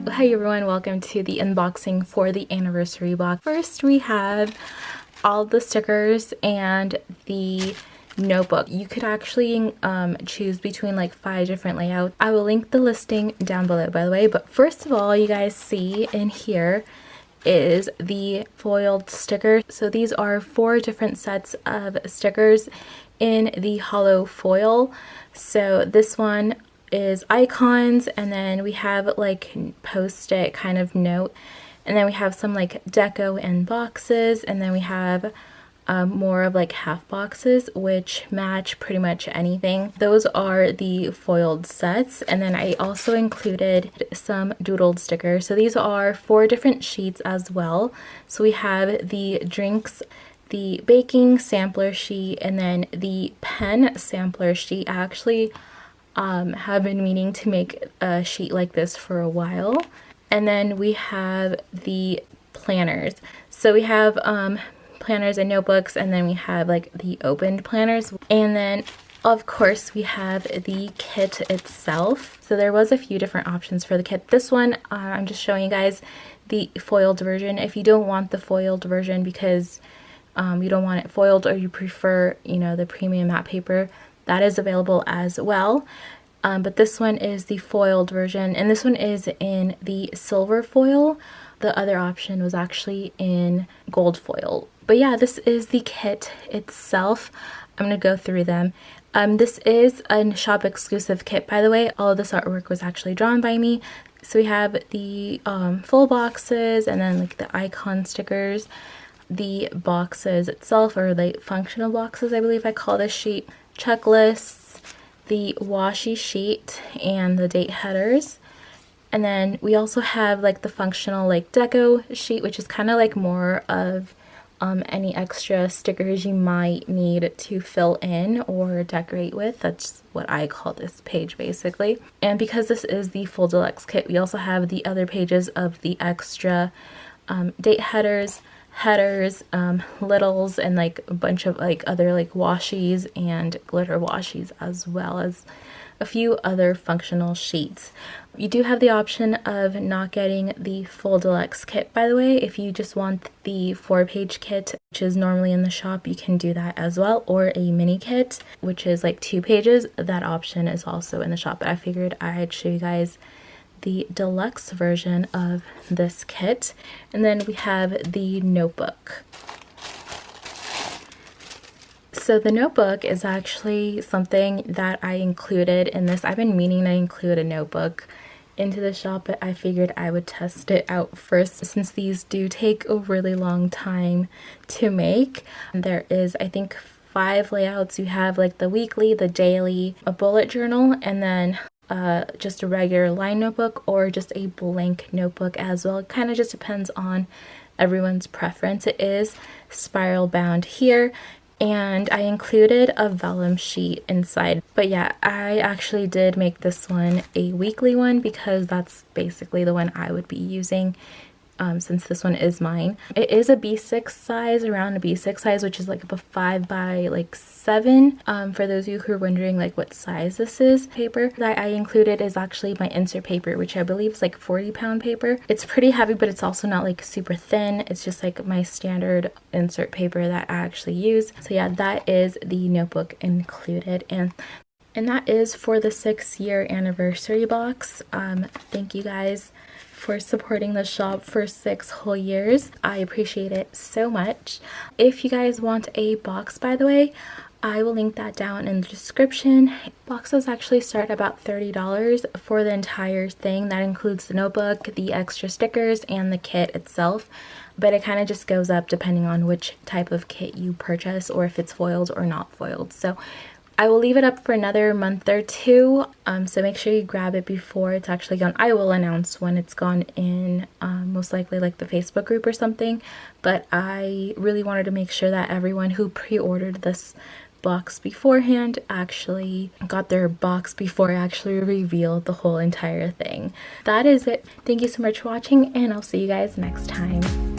Hi everyone, welcome to the unboxing for the anniversary box. First we have all the stickers and the notebook. You could actually choose between like 5 different layouts. I will link the listing down below, by the way, but first of all, you guys see in here is the foiled sticker. So these are 4 different sets of stickers in the hollow foil. So this one is icons, and then we have like post-it kind of note, and then we have some like deco and boxes, and then we have more of like half boxes which match pretty much anything. Those are the foiled sets, and then I also included some doodled stickers. So these are 4 different sheets as well. So we have the drinks, the baking sampler sheet, and then the pen sampler sheet. I actually have been meaning to make a sheet like this for a while. And then we have the planners. So we have planners and notebooks, and then we have like the opened planners, and then of course we have the kit itself. So there was a few different options for the kit. This one I'm just showing you guys the foiled version. If you don't want the foiled version because you don't want it foiled, or you prefer, you know, the premium matte paper, that is available as well. But this one is the foiled version, and this one is in the silver foil. The other option was actually in gold foil. But yeah, this is the kit itself. I'm going to go through them. This is a shop exclusive kit, by the way. All of this artwork was actually drawn by me. So we have the full boxes, and then like the icon stickers, the boxes itself, or like functional boxes, I believe I call this sheet, checklists, the washi sheet, and the date headers. And then we also have like the functional like deco sheet, which is kind of like more of any extra stickers you might need to fill in or decorate with. That's what I call this page basically. And because this is the full deluxe kit, we also have the other pages of the extra date headers, littles, and like a bunch of like other like washies and glitter washies, as well as a few other functional sheets. You do have the option of not getting the full deluxe kit, by the way. If you just want the 4-page kit, which is normally in the shop, you can do that as well, or a mini kit, which is like 2 pages. That option is also in the shop, but I figured I'd show you guys the deluxe version of this kit. And then we have the notebook. So the notebook is actually something that I included in this. I've been meaning to include a notebook into the shop, but I figured I would test it out first, since these do take a really long time to make. There is, I think, 5 layouts. You have like the weekly, the daily, a bullet journal, and then just a regular line notebook, or just a blank notebook as well. It kind of just depends on everyone's preference. It is spiral bound here, and I included a vellum sheet inside. But yeah, I actually did make this one a weekly one because that's basically the one I would be using, since this one is mine. It is a B6 size, around a B6 size, which is like a 5 by like 7. For those of you who are wondering like what size this is, paper that I included is actually my insert paper, which I believe is like 40-pound paper. It's pretty heavy, but it's also not like super thin. It's just like my standard insert paper that I actually use. So yeah, that is the notebook included, and that is for the 6-year anniversary box. Thank you guys for supporting the shop for 6 whole years. I appreciate it so much. If you guys want a box, by the way, I will link that down in the description. Boxes actually start about $30 for the entire thing. That includes the notebook, the extra stickers, and the kit itself. But it kind of just goes up depending on which type of kit you purchase, or if it's foiled or not foiled. So I will leave it up for another month or 2, so make sure you grab it before it's actually gone. I will announce when it's gone in, most likely like the Facebook group or something, but I really wanted to make sure that everyone who pre-ordered this box beforehand actually got their box before I actually revealed the whole entire thing. That is it. Thank you so much for watching, and I'll see you guys next time.